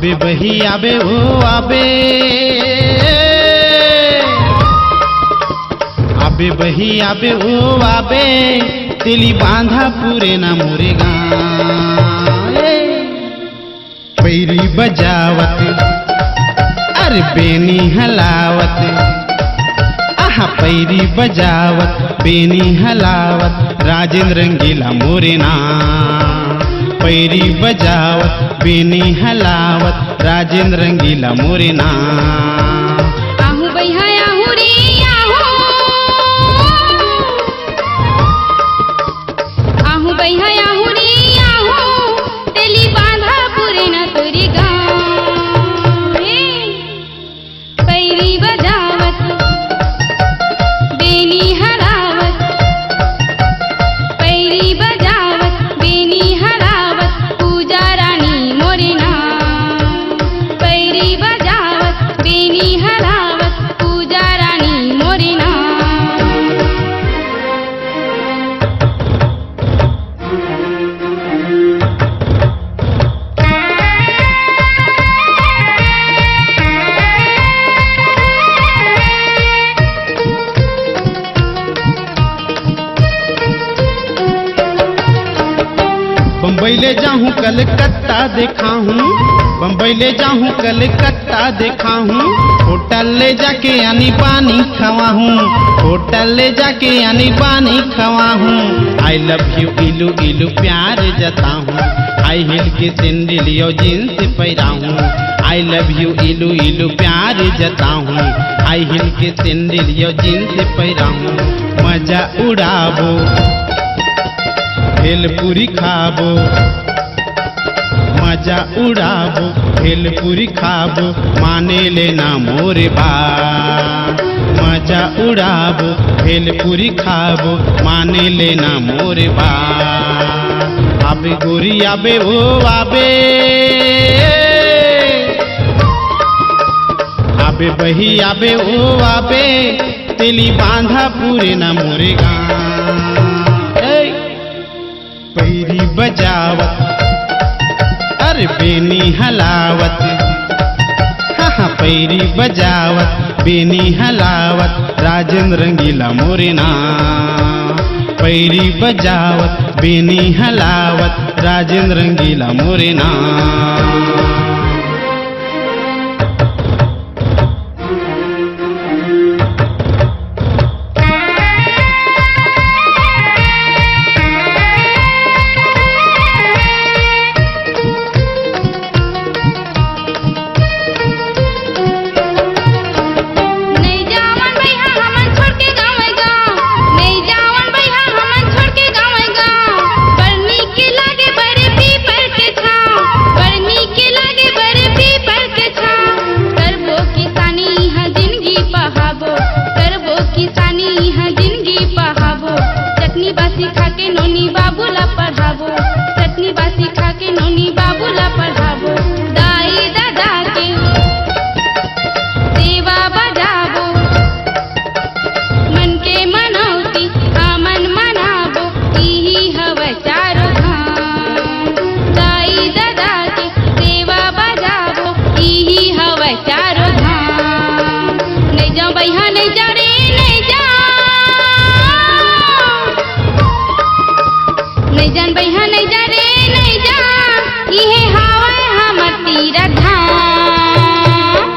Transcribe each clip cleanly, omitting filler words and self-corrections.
आबे बही आबे ओ आबे, आबे बही आबे ओ आबे, तेली बांधा पूरे ना मोरे गाँव। पैरी बजावत अरे बेनी हलावत, आहा पैरी बजावत बेनी हलावत, राजेंद्र रंगीला मोरे नाम। पैरी बजावत बेनी हलावत, राजेंद्र रंगीला मोरे नाम। आहू बैहा आहू रे आहू, आहू बैहा आहू रे आहू, तेली बांधा पूरे न तोरी गाँव। पैरी बजावत बेनी हलावत, पैरी बजावत बेनी हलावत, पूजा रानी मोरे नाम। पैरी बजावत बेनी हलावत, पूजा रानी मोरे नाम। बम्बई ले जाऊं कलकत्ता देखा हूँ, बम्बई ले जाऊं कलकत्ता देखा हूँ, होटल ले जाके यानी पानी खवा हूँ, होटल ले जाके यानी पानी खवा हूँ। आई लव यू इलू इलू प्यार जता हूँ, आई हिल के सैंडल यो जींस पैरा हूँ। आई लव यू इलू इलू प्यार जता हूँ, आई हिल के सैंडल यो जींस पैरा हूँ। मजा उड़ाबो भेलपुरी खाबो, मजा उड़ाबो भेलपुरी खाबो, माने लेना मोरे बात। मजा उड़ाबो भेलपुरी खाबो, माने लेना मोरे बात। आबे गोरी आबे ओ आबे, आबे बही आबे ओ आबे, तेली बांधा पूरे ना मोरे गाँव। पैरी बजावत अरे बेनी हलावत, हाँ पैरी बजावत बेनी हलावत, राजेंद्र रंगीला मोरे नाम। पैरी बजावत बेनी हलावत, राजेंद्र रंगीला मोरे नाम। चटनी बासी खा के नोनी बाबूला पढ़ाबो, चटनी बासी खा के नोनी बाबूला पढ़ाबो। दाई दादा के सेवा बजाबो, मन के मनौती हमन मनाबो, इही हवे चारो धाम। दाई दादा के सेवा बजाबो, इही हवे चारो धाम। नहीं जाओ बैहा नहीं जा रे नहीं जा, नहीं जान बैहा नहीं जा रे नहीं जा, इहे हावे हमर तीरथ धाम।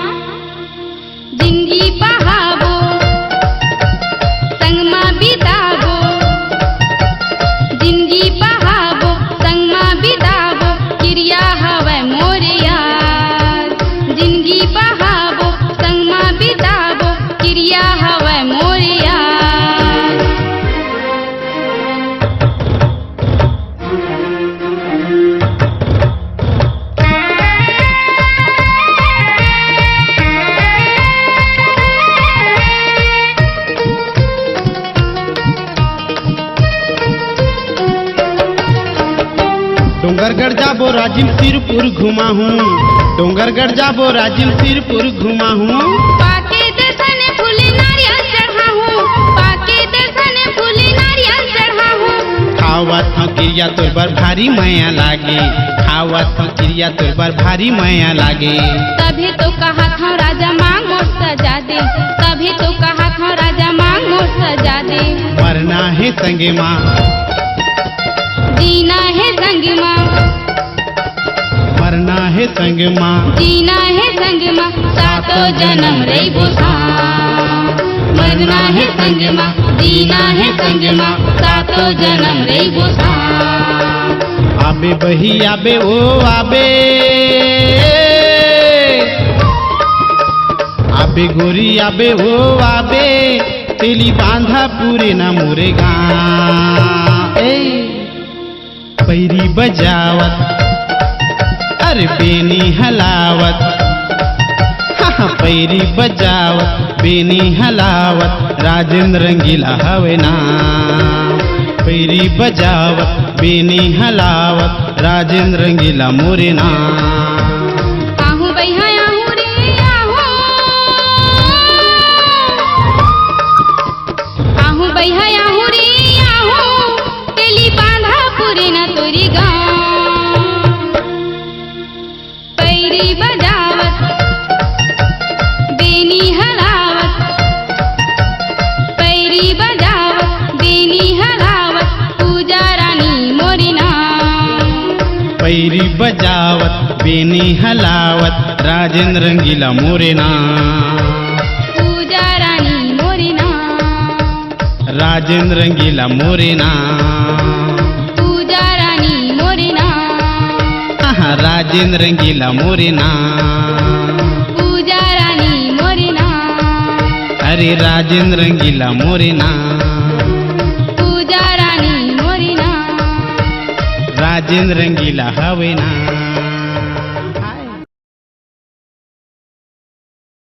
जिंदगी बहाबो संगमा बिताबो, जिंदगी बहाबो संगमा बिताबो, क्रिया हवे मोरे यार। जिंदगी बहाबो संगमा बिताबो, क्रिया हवे मोरे यार। डोंगरगढ़ जाबो राजिम सिरपुर घुमा हूँ, डोंगरगढ़ जाबो राजिम सिरपुर घुमा हूँ। पाके दर्शन फूले नारियल चढ़ा हूँ, पाके दर्शन फूले नारियल चढ़ा हूँ। खावत हूँ क्रिया तोर बर भारी माया लागे, खावत हूँ क्रिया तोर बर भारी माया लागे। तभी तो कहा था राजा मांग मोर सजा दे, तभी तो कहा था राजा मांग मोर सजा दे। मरना है संगे माँ, जीना है संग माँ, मरना है संग माँ, जीना है संग माँ, सातों जन्म रही साथ। मरना है संग माँ, जीना है संग माँ, सातों जन्म रही साथ। आबे बही आबे ओ आबे, आबे गोरी आबे ओ आबे, तेली बांधा पूरे न मुरेगा। पैरी बजावत अरे बेनी हलावत, हाँ पैरी बजावत बेनी हलावत, राजेंद्र रंगीला हवे ना। पैरी बजावत बेनी हलावत, राजेंद्र रंगीला मोरे ना। आहू बैहा आहू रे आहू, आहू बैहा आहू रे आहू, तेली बांधा पूरे न तोरी गाँव। पैरी बजावत बेनी हलावत, पैरी बजावत बेनी हलावत, पूजा रानी मोरी नाम। पैरी बजावत बेनी हलावत, राजेंद्र रंगीला मोरे ना। पूजा रानी मोरी नाम, राजेंद्र रंगीला मोरे ना। पूजा रानी मोरी नाम, हाँ राजेंद्र रंगीला मोरे ना। पूजा रानी मोरी नाम, अरे राजेंद्र रंगीला मोरे ना। पूजा रानी मोरी नाम। राजेंद्र रंगीला हवे ना।